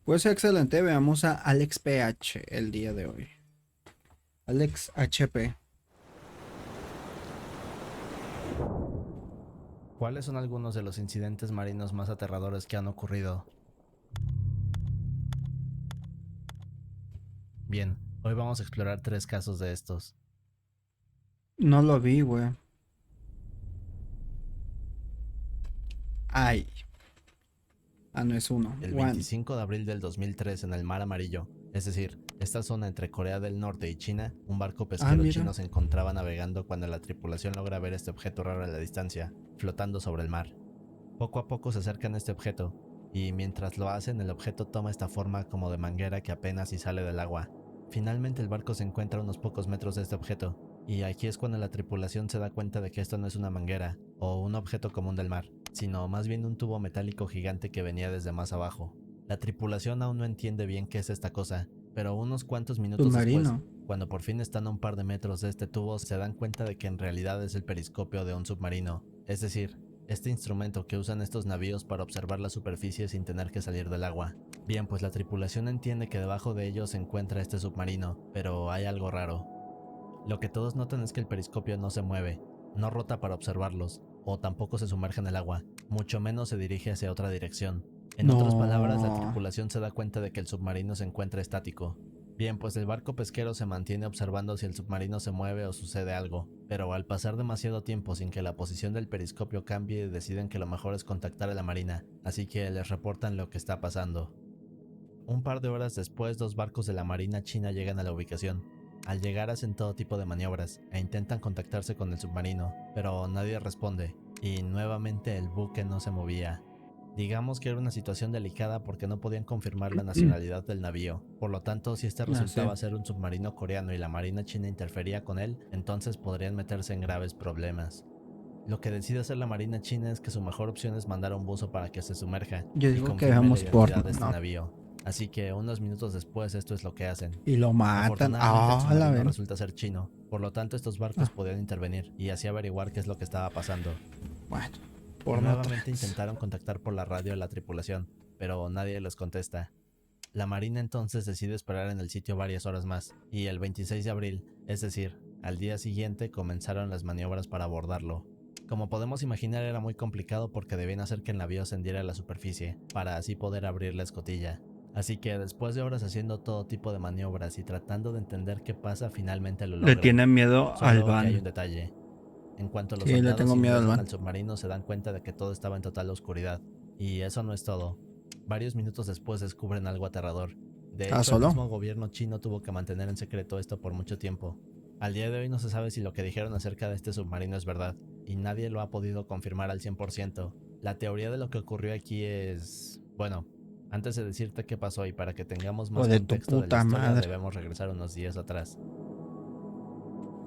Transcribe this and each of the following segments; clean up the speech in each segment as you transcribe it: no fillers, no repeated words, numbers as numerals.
Pues excelente, veamos a Alex PH el día de hoy. Alex HP. ¿Cuáles son algunos de los incidentes marinos más aterradores que han ocurrido? Bien, hoy vamos a explorar 3 casos de estos. No lo vi, güey. Ay. Ah, no es uno. El One. 25 de abril del 2003 en el Mar Amarillo, es decir, esta zona entre Corea del Norte y China, un barco Ah, pesquero mira. chino se encontraba navegando cuando la tripulación logra ver este objeto raro a la distancia, flotando sobre el mar. Poco a poco se acercan a este objeto, y mientras lo hacen el objeto toma esta forma como de manguera que apenas si sale del agua. Finalmente el barco se encuentra a unos pocos metros de este objeto, y aquí es cuando la tripulación se da cuenta de que esto no es una manguera o un objeto común del mar, sino más bien un tubo metálico gigante que venía desde más abajo. La tripulación aún no entiende bien qué es esta cosa, pero unos cuantos minutos después, Submarino. cuando por fin están a un par de metros de este tubo, se dan cuenta de que en realidad es el periscopio de un submarino, es decir, este instrumento que usan estos navíos para observar la superficie sin tener que salir del agua. Bien, pues la tripulación entiende que debajo de ellos se encuentra este submarino, pero hay algo raro. Lo que todos notan es que el periscopio no se mueve, no rota para observarlos, o tampoco se sumerge en el agua, mucho menos se dirige hacia otra dirección. En otras palabras, la No. tripulación se da cuenta de que el submarino se encuentra estático. Bien, pues el barco pesquero se mantiene observando si el submarino se mueve o sucede algo, pero al pasar demasiado tiempo sin que la posición del periscopio cambie, deciden que lo mejor es contactar a la marina, así que les reportan lo que está pasando. Un par de horas después, 2 barcos de la Marina China llegan a la ubicación. Al llegar hacen todo tipo de maniobras e intentan contactarse con el submarino, pero nadie responde, y nuevamente el buque no se movía. Digamos que era una situación delicada porque no podían confirmar la nacionalidad del navío, por lo tanto si este Ah, sí. resultaba ser un submarino coreano y la Marina China interfería con él, entonces podrían meterse en graves problemas. Lo que decide hacer la Marina China es que su mejor opción es mandar a un buzo para que se sumerja Yo y digo que confirme la veamos identidad porno, de este ¿no? navío. Así que unos minutos después esto es lo que hacen. Y lo matan. Afortunadamente el Ah, la submarino ven. resulta ser chino, por lo tanto estos barcos Ah, podían intervenir y así averiguar qué es lo que estaba pasando. bueno. Porno Nuevamente 3. intentaron contactar por la radio a la tripulación, pero nadie les contesta. La Marina entonces decide esperar en el sitio varias horas más, y el 26 de abril, es decir, al día siguiente, comenzaron las maniobras para abordarlo. Como podemos imaginar, era muy complicado porque debían hacer que el navío ascendiera a la superficie, para así poder abrir la escotilla. Así que después de horas haciendo todo tipo de maniobras y tratando de entender qué pasa, finalmente lo Le logran. tienen miedo al Solo que hay un van. detalle. En cuanto los Sí, le soldados tengo miedo al ingresan van. al submarino se dan cuenta de que todo estaba en total oscuridad. Y eso no es todo. Varios minutos después descubren algo aterrador. De Ah, hecho, el solo. mismo gobierno chino tuvo que mantener en secreto esto por mucho tiempo. Al día de hoy no se sabe si lo que dijeron acerca de este submarino es verdad, y nadie lo ha podido confirmar al 100%. La teoría de lo que ocurrió aquí es... Bueno, antes de decirte qué pasó y para que tengamos O más de tu contexto de la puta historia madre. debemos regresar unos días atrás.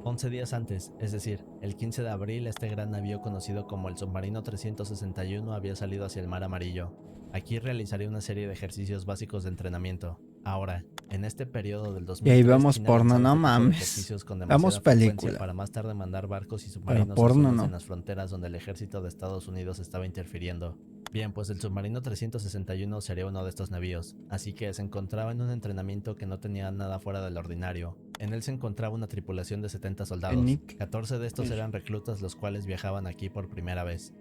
11 días antes, es decir, el 15 de abril, este gran navío conocido como el Submarino 361 había salido hacia el Mar Amarillo. Aquí realizaría una serie de ejercicios básicos de entrenamiento. Ahora, en este periodo del Y ahí 2003, vemos China porno, lanzaba no este tipo de mames. ejercicios con Vemos demasiada frecuencia película. para más tarde mandar barcos y Pero submarinos a porno zonas en no. las fronteras donde el ejército de Estados Unidos estaba interfiriendo. Bien, pues el Submarino 361 sería uno de estos navíos, así que se encontraba en un entrenamiento que no tenía nada fuera del ordinario. En él se encontraba una tripulación de 70 En soldados, Nick. 14 de estos eran reclutas los cuales viajaban aquí por primera vez.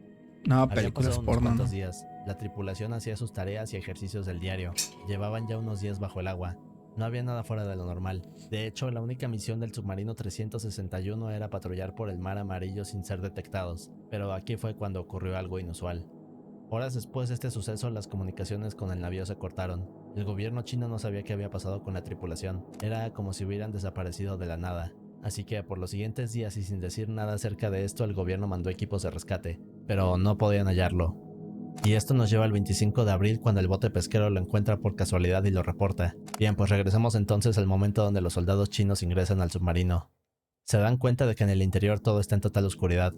No, Habían películas pasado unos porno cuantos no. días, la tripulación hacía sus tareas y ejercicios del diario, llevaban ya unos días bajo el agua, no había nada fuera de lo normal. De hecho, la única misión del submarino 361 era patrullar por el mar amarillo sin ser detectados, pero aquí fue cuando ocurrió algo inusual. Horas después de este suceso, las comunicaciones con el navío se cortaron. El gobierno chino no sabía qué había pasado con la tripulación, era como si hubieran desaparecido de la nada. Así que por los siguientes días y sin decir nada acerca de esto, el gobierno mandó equipos de rescate, pero no podían hallarlo. Y esto nos lleva al 25 de abril cuando el bote pesquero lo encuentra por casualidad y lo reporta. Bien, pues regresamos entonces al momento donde los soldados chinos ingresan al submarino. Se dan cuenta de que en el interior todo está en total oscuridad.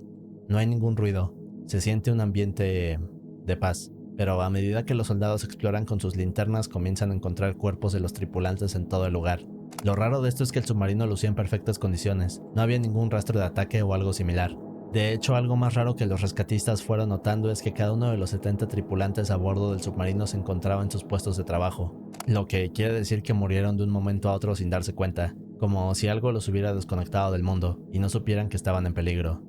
No hay ningún ruido. Se siente un ambiente de paz. Pero a medida que los soldados exploran con sus linternas comienzan a encontrar cuerpos de los tripulantes en todo el lugar. Lo raro de esto es que el submarino lucía en perfectas condiciones. No había ningún rastro de ataque o algo similar. De hecho, algo más raro que los rescatistas fueron notando es que cada uno de los 70 tripulantes a bordo del submarino se encontraba en sus puestos de trabajo, lo que quiere decir que murieron de un momento a otro sin darse cuenta, como si algo los hubiera desconectado del mundo y no supieran que estaban en peligro.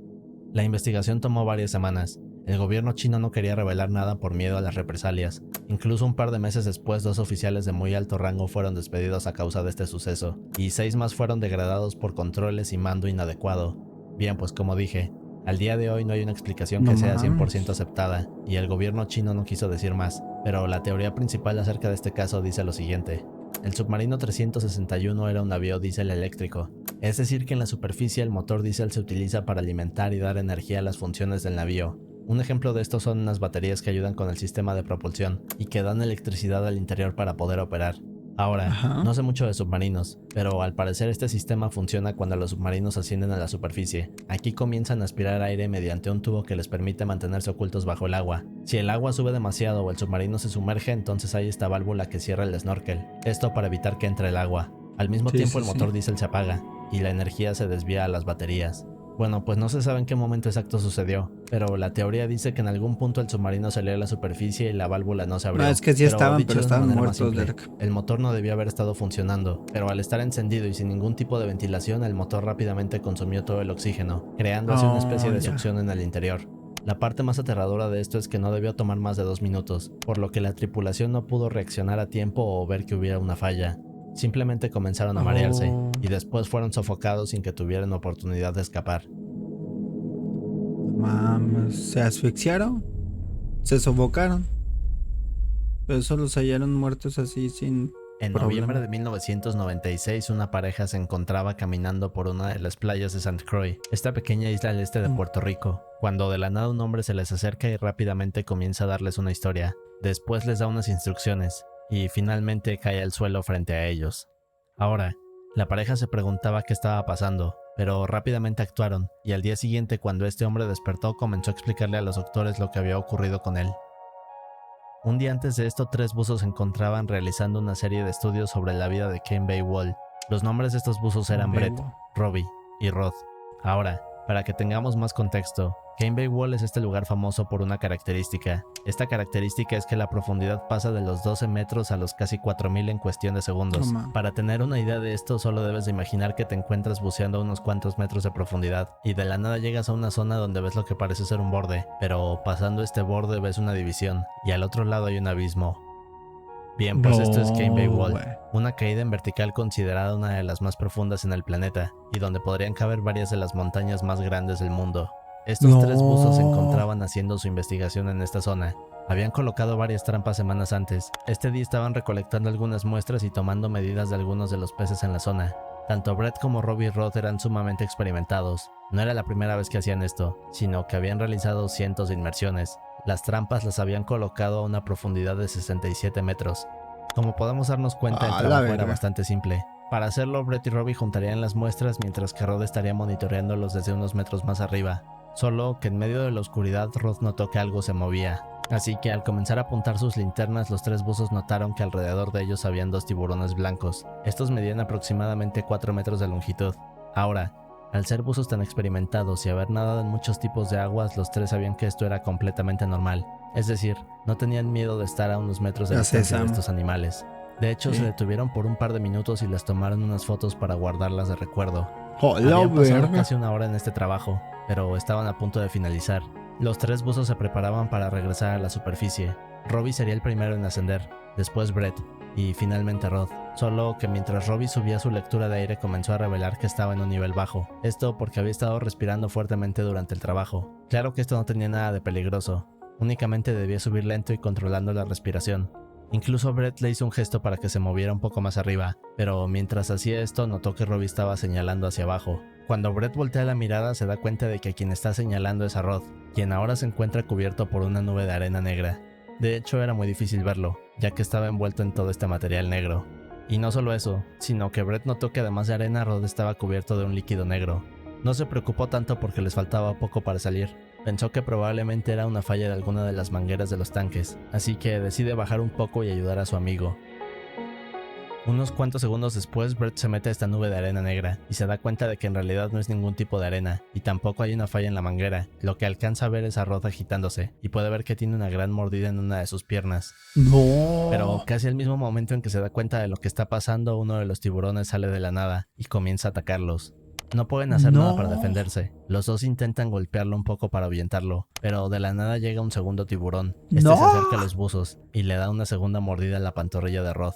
La investigación tomó varias semanas. El gobierno chino no quería revelar nada por miedo a las represalias. Incluso un par de meses después, 2 oficiales de muy alto rango fueron despedidos a causa de este suceso, y 6 más fueron degradados por controles y mando inadecuado. Bien, pues como dije, al día de hoy no hay una explicación que sea 100% aceptada, y el gobierno chino no quiso decir más, pero la teoría principal acerca de este caso dice lo siguiente. El submarino 361 era un navío diésel eléctrico, es decir que en la superficie el motor diésel se utiliza para alimentar y dar energía a las funciones del navío. Un ejemplo de esto son unas baterías que ayudan con el sistema de propulsión y que dan electricidad al interior para poder operar. Ahora, no sé mucho de submarinos, pero al parecer este sistema funciona cuando los submarinos ascienden a la superficie. Aquí comienzan a aspirar aire mediante un tubo que les permite mantenerse ocultos bajo el agua. Si el agua sube demasiado o el submarino se sumerge, entonces hay esta válvula que cierra el snorkel, esto para evitar que entre el agua. Al mismo tiempo el motor diésel se apaga y la energía se desvía a las baterías. Bueno, pues no se sabe en qué momento exacto sucedió, pero la teoría dice que en algún punto el submarino salió a la superficie y la válvula no se abrió. No, es que sí estaban, pero estaban muertos. El motor no debió haber estado funcionando, pero al estar encendido y sin ningún tipo de ventilación, el motor rápidamente consumió todo el oxígeno, creando así una especie de succión en el interior. La parte más aterradora de esto es que no debió tomar más de 2 minutos, por lo que la tripulación no pudo reaccionar a tiempo o ver que hubiera una falla. Simplemente comenzaron a marearse, y después fueron sofocados sin que tuvieran oportunidad de escapar. Mames, ¿se asfixiaron? ¿Se sofocaron? Pero solo se hallaron muertos así sin En noviembre de 1996, una pareja se encontraba caminando por una de las playas de St. Croix, esta pequeña isla al este de Puerto Rico, cuando de la nada un hombre se les acerca y rápidamente comienza a darles una historia. Después les da unas instrucciones, y finalmente cae al suelo frente a ellos. Ahora, la pareja se preguntaba qué estaba pasando, pero rápidamente actuaron, y al día siguiente, cuando este hombre despertó, comenzó a explicarle a los doctores lo que había ocurrido con él. Un día antes de esto, 3 buzos se encontraban realizando una serie de estudios sobre la vida de Kane Bay Wall. Los nombres de estos buzos eran Brett, Robbie y Rod. Ahora, para que tengamos más contexto, Kane Bay Wall es este lugar famoso por una característica. Esta característica es que la profundidad pasa de los 12 metros a los casi 4000 en cuestión de segundos. Para tener una idea de esto, solo debes de imaginar que te encuentras buceando a unos cuantos metros de profundidad y de la nada llegas a una zona donde ves lo que parece ser un borde, pero pasando este borde ves una división y al otro lado hay un abismo. Bien, pues esto es Kane Bay Wall, una caída en vertical considerada una de las más profundas en el planeta y donde podrían caber varias de las montañas más grandes del mundo. Estos 3 buzos se encontraban haciendo su investigación en esta zona. Habían colocado varias trampas semanas antes. Este día estaban recolectando algunas muestras y tomando medidas de algunos de los peces en la zona. Tanto Brett como Robbie y Rod eran sumamente experimentados. No era la primera vez que hacían esto, sino que habían realizado cientos de inmersiones. Las trampas las habían colocado a una profundidad de 67 metros. Como podemos darnos cuenta, el trabajo era bastante simple. Para hacerlo, Brett y Robbie juntarían las muestras mientras que Rod estaría monitoreándolos desde unos metros más arriba. Solo que en medio de la oscuridad, Rod notó que algo se movía. Así que al comenzar a apuntar sus linternas, los 3 buzos notaron que alrededor de ellos habían 2 tiburones blancos. Estos medían aproximadamente 4 metros de longitud. Ahora, al ser buzos tan experimentados y haber nadado en muchos tipos de aguas, los 3 sabían que esto era completamente normal. Es decir, no tenían miedo de estar a unos metros de distancia de estos animales. De hecho, se detuvieron por un par de minutos y les tomaron unas fotos para guardarlas de recuerdo. Habían pasado casi una hora en este trabajo, pero estaban a punto de finalizar. Los 3 buzos se preparaban para regresar a la superficie. Robbie sería el primero en ascender, después Brett y finalmente Rod. Solo que mientras Robbie subía su lectura de aire comenzó a revelar que estaba en un nivel bajo. Esto porque había estado respirando fuertemente durante el trabajo. Claro que esto no tenía nada de peligroso, únicamente debía subir lento y controlando la respiración. Incluso Brett le hizo un gesto para que se moviera un poco más arriba, pero mientras hacía esto notó que Robbie estaba señalando hacia abajo. Cuando Brett voltea la mirada se da cuenta de que quien está señalando es a Rod, quien ahora se encuentra cubierto por una nube de arena negra. De hecho era muy difícil verlo, ya que estaba envuelto en todo este material negro. Y no solo eso, sino que Brett notó que además de arena, Rod estaba cubierto de un líquido negro. No se preocupó tanto porque les faltaba poco para salir. Pensó que probablemente era una falla de alguna de las mangueras de los tanques, así que decide bajar un poco y ayudar a su amigo. Unos cuantos segundos después, Brett se mete a esta nube de arena negra y se da cuenta de que en realidad no es ningún tipo de arena y tampoco hay una falla en la manguera. Lo que alcanza a ver es a Rod agitándose y puede ver que tiene una gran mordida en una de sus piernas. No. Pero casi al mismo momento en que se da cuenta de lo que está pasando, uno de los tiburones sale de la nada y comienza a atacarlos. No pueden hacer nada para defenderse. Los dos intentan golpearlo un poco para ahuyentarlo, pero de la nada llega un segundo tiburón. Este se acerca a los buzos y le da una segunda mordida en la pantorrilla de Rod.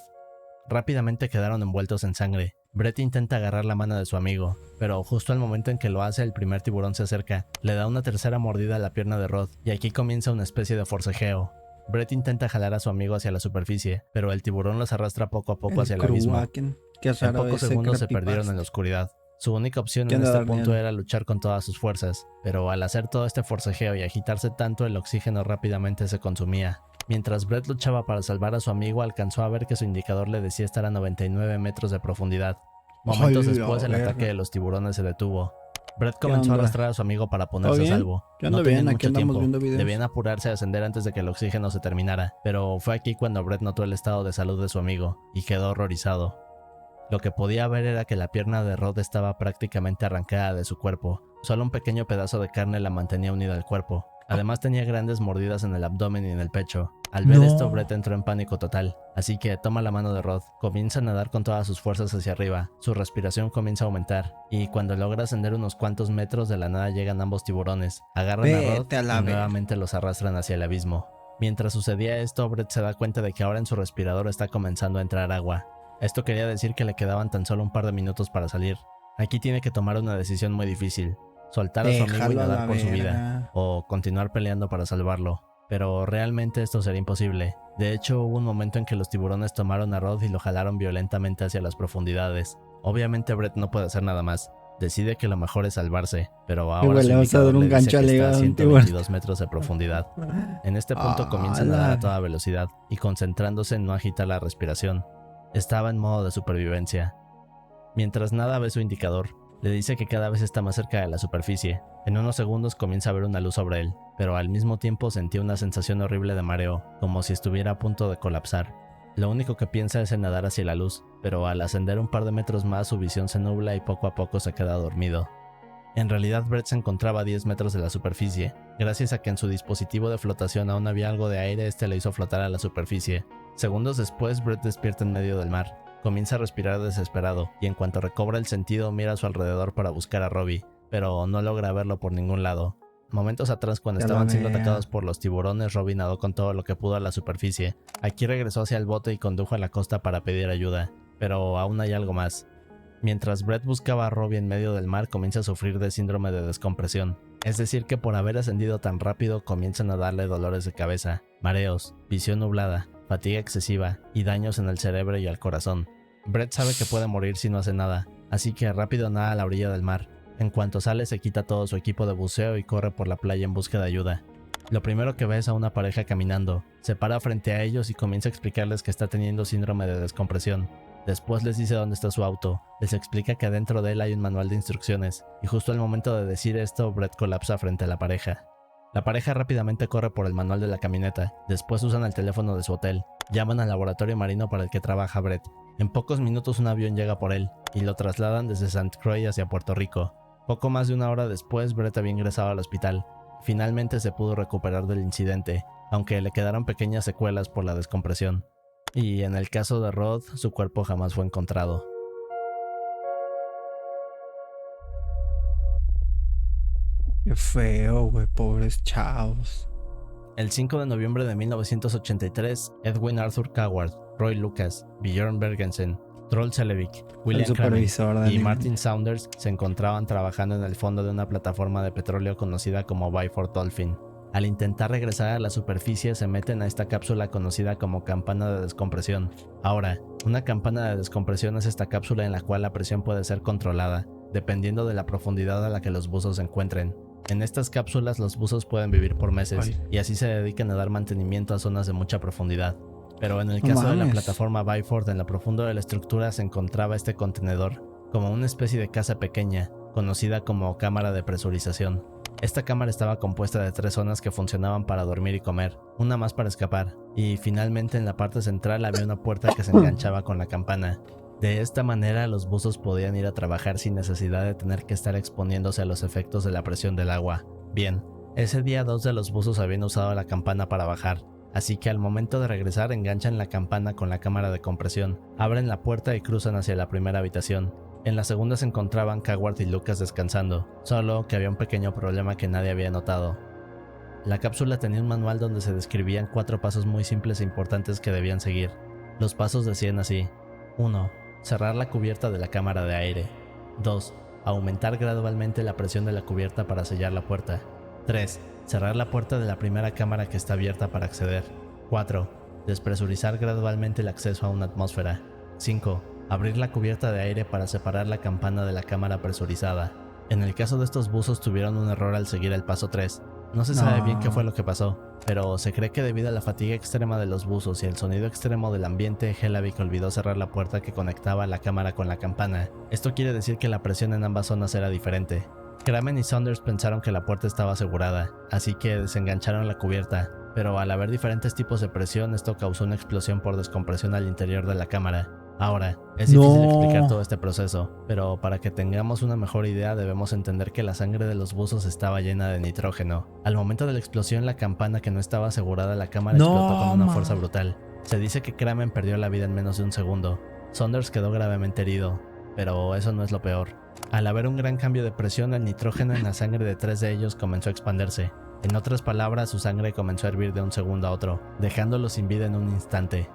Rápidamente quedaron envueltos en sangre. Brett intenta agarrar la mano de su amigo, pero justo al momento en que lo hace, el primer tiburón se acerca, le da una tercera mordida a la pierna de Rod, y aquí comienza una especie de forcejeo. Brett intenta jalar a su amigo hacia la superficie, pero el tiburón los arrastra poco a poco hacia el abismo. En pocos segundos se perdieron en la oscuridad. Su única opción en este punto era luchar con todas sus fuerzas, pero al hacer todo este forcejeo y agitarse tanto, el oxígeno rápidamente se consumía. Mientras Brett luchaba para salvar a su amigo, alcanzó a ver que su indicador le decía estar a 99 metros de profundidad. Momentos después, el ataque de los tiburones se detuvo. Brett comenzó a arrastrar a su amigo para ponerse a salvo. No tenían mucho tiempo. Debían apurarse a ascender antes de que el oxígeno se terminara, pero fue aquí cuando Brett notó el estado de salud de su amigo y quedó horrorizado. Lo que podía ver era que la pierna de Rod estaba prácticamente arrancada de su cuerpo. Solo un pequeño pedazo de carne la mantenía unida al cuerpo. Además tenía grandes mordidas en el abdomen y en el pecho. Al ver esto, Brett entró en pánico total, así que toma la mano de Rod, comienza a nadar con todas sus fuerzas hacia arriba, su respiración comienza a aumentar, y cuando logra ascender unos cuantos metros, de la nada llegan ambos tiburones, agarran a Rod y nuevamente los arrastran hacia el abismo. Mientras sucedía esto, Brett se da cuenta de que ahora en su respirador está comenzando a entrar agua. Esto quería decir que le quedaban tan solo un par de minutos para salir. Aquí tiene que tomar una decisión muy difícil: soltar a su amigo y nadar por su vida, o continuar peleando para salvarlo. Pero realmente esto sería imposible. De hecho, hubo un momento en que los tiburones tomaron a Rod y lo jalaron violentamente hacia las profundidades. Obviamente Brett no puede hacer nada más. Decide que lo mejor es salvarse, pero ahora su indicador le dice que está a 122 metros de profundidad. En este punto comienza a nadar a toda velocidad y concentrándose en no agitar la respiración. Estaba en modo de supervivencia. Mientras nada, ve su indicador. Le dice que cada vez está más cerca de la superficie. En unos segundos comienza a ver una luz sobre él, pero al mismo tiempo sentía una sensación horrible de mareo, como si estuviera a punto de colapsar. Lo único que piensa es en nadar hacia la luz, pero al ascender un par de metros más su visión se nubla y poco a poco se queda dormido. En realidad Brett se encontraba a 10 metros de la superficie. Gracias a que en su dispositivo de flotación aún había algo de aire, este le hizo flotar a la superficie. Segundos después, Brett despierta en medio del mar. Comienza a respirar desesperado, y en cuanto recobra el sentido mira a su alrededor para buscar a Robbie, pero no logra verlo por ningún lado. Momentos atrás, cuando estaban siendo atacados por los tiburones, Robbie nadó con todo lo que pudo a la superficie. Aquí regresó hacia el bote y condujo a la costa para pedir ayuda, pero aún hay algo más. Mientras Brett buscaba a Robbie en medio del mar, comienza a sufrir de síndrome de descompresión. Es decir que por haber ascendido tan rápido comienzan a darle dolores de cabeza, mareos, visión nublada, fatiga excesiva y daños en el cerebro y al corazón. Brett sabe que puede morir si no hace nada, así que rápido nada a la orilla del mar. En cuanto sale, se quita todo su equipo de buceo y corre por la playa en busca de ayuda. Lo primero que ve es a una pareja caminando. Se para frente a ellos y comienza a explicarles que está teniendo síndrome de descompresión. Después les dice dónde está su auto, les explica que dentro de él hay un manual de instrucciones, y justo al momento de decir esto, Brett colapsa frente a la pareja. La pareja rápidamente corre por el manual de la camioneta, después usan el teléfono de su hotel, llaman al laboratorio marino para el que trabaja Brett. En pocos minutos un avión llega por él, y lo trasladan desde St. Croix hacia Puerto Rico. Poco más de una hora después, Brett había ingresado al hospital. Finalmente se pudo recuperar del incidente, aunque le quedaron pequeñas secuelas por la descompresión. Y en el caso de Rod, su cuerpo jamás fue encontrado. Qué feo, güey, pobres chavos. El 5 de noviembre de 1983, Edwin Arthur Coward, Roy Lucas, Bjorn Bergensen, Troll Selevik, William Cramen y Martin Saunders se encontraban trabajando en el fondo de una plataforma de petróleo conocida como Byford Dolphin. Al intentar regresar a la superficie, se meten a esta cápsula conocida como campana de descompresión. Ahora, una campana de descompresión es esta cápsula en la cual la presión puede ser controlada, dependiendo de la profundidad a la que los buzos se encuentren. En estas cápsulas los buzos pueden vivir por meses, y así se dedican a dar mantenimiento a zonas de mucha profundidad. Pero en el caso de la plataforma Byford, en lo profundo de la estructura se encontraba este contenedor, como una especie de casa pequeña, conocida como cámara de presurización. Esta cámara estaba compuesta de 3 zonas que funcionaban para dormir y comer, una más para escapar, y finalmente en la parte central había una puerta que se enganchaba con la campana. De esta manera los buzos podían ir a trabajar sin necesidad de tener que estar exponiéndose a los efectos de la presión del agua. Bien, ese día 2 de los buzos habían usado la campana para bajar, así que al momento de regresar enganchan la campana con la cámara de compresión, abren la puerta y cruzan hacia la primera habitación. En la segunda se encontraban Coward y Lucas descansando, solo que había un pequeño problema que nadie había notado. La cápsula tenía un manual donde se describían 4 pasos muy simples e importantes que debían seguir. Los pasos decían así: 1. Cerrar la cubierta de la cámara de aire. 2. Aumentar gradualmente la presión de la cubierta para sellar la puerta. 3. Cerrar la puerta de la primera cámara que está abierta para acceder. 4. Despresurizar gradualmente el acceso a una atmósfera. 5. Abrir la cubierta de aire para separar la campana de la cámara presurizada. En el caso de estos buzos tuvieron un error al seguir el paso 3. No se sabe bien qué fue lo que pasó, pero se cree que debido a la fatiga extrema de los buzos y el sonido extremo del ambiente, Helavik olvidó cerrar la puerta que conectaba la cámara con la campana. Esto quiere decir que la presión en ambas zonas era diferente. Kramen y Saunders pensaron que la puerta estaba asegurada, así que desengancharon la cubierta, pero al haber diferentes tipos de presión esto causó una explosión por descompresión al interior de la cámara. Ahora, es difícil explicar todo este proceso, pero para que tengamos una mejor idea debemos entender que la sangre de los buzos estaba llena de nitrógeno. Al momento de la explosión la campana que no estaba asegurada a la cámara explotó con una fuerza brutal. Se dice que Kramen perdió la vida en menos de un segundo. Saunders quedó gravemente herido, pero eso no es lo peor. Al haber un gran cambio de presión, el nitrógeno en la sangre de 3 de ellos comenzó a expandirse. En otras palabras, su sangre comenzó a hervir de un segundo a otro, dejándolos sin vida en un instante.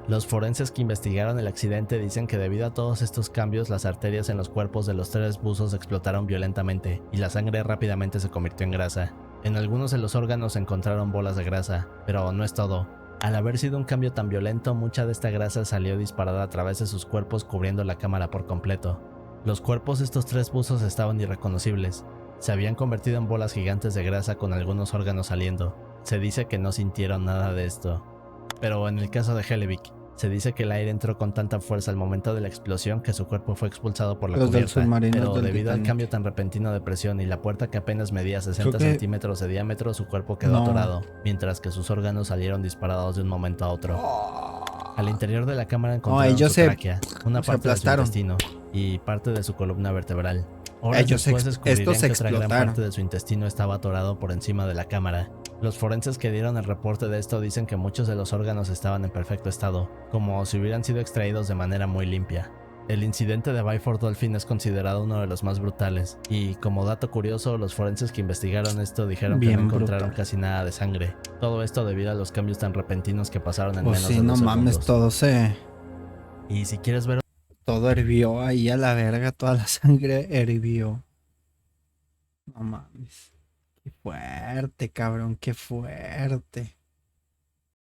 Los forenses que investigaron el accidente dicen que debido a todos estos cambios, las arterias en los cuerpos de los 3 buzos explotaron violentamente y la sangre rápidamente se convirtió en grasa. En algunos de los órganos se encontraron bolas de grasa, pero no es todo. Al haber sido un cambio tan violento, mucha de esta grasa salió disparada a través de sus cuerpos cubriendo la cámara por completo. Los cuerpos de estos 3 buzos estaban irreconocibles. Se habían convertido en bolas gigantes de grasa con algunos órganos saliendo. Se dice que no sintieron nada de esto. Pero en el caso de Helavik, se dice que el aire entró con tanta fuerza al momento de la explosión que su cuerpo fue expulsado por la cubierta, pero debido al cambio tan repentino de presión y la puerta que apenas medía 60 centímetros de diámetro, su cuerpo quedó atorado, mientras que sus órganos salieron disparados de un momento a otro. Al interior de la cámara encontraron su tráquea, una parte de su intestino y parte de su columna vertebral. Horas después descubrirían que otra gran parte de su intestino estaba atorado por encima de la cámara. Los forenses que dieron el reporte de esto dicen que muchos de los órganos estaban en perfecto estado, como si hubieran sido extraídos de manera muy limpia. El incidente de Byford Dolphin es considerado uno de los más brutales, y como dato curioso, los forenses que investigaron esto dijeron que no encontraron casi nada de sangre. Todo esto debido a los cambios tan repentinos que pasaron en menos de 2 segundos. No mames, todo se... Y si quieres ver... Todo hirvió ahí a la verga, toda la sangre hirvió. No mames. Qué fuerte, cabrón, qué fuerte.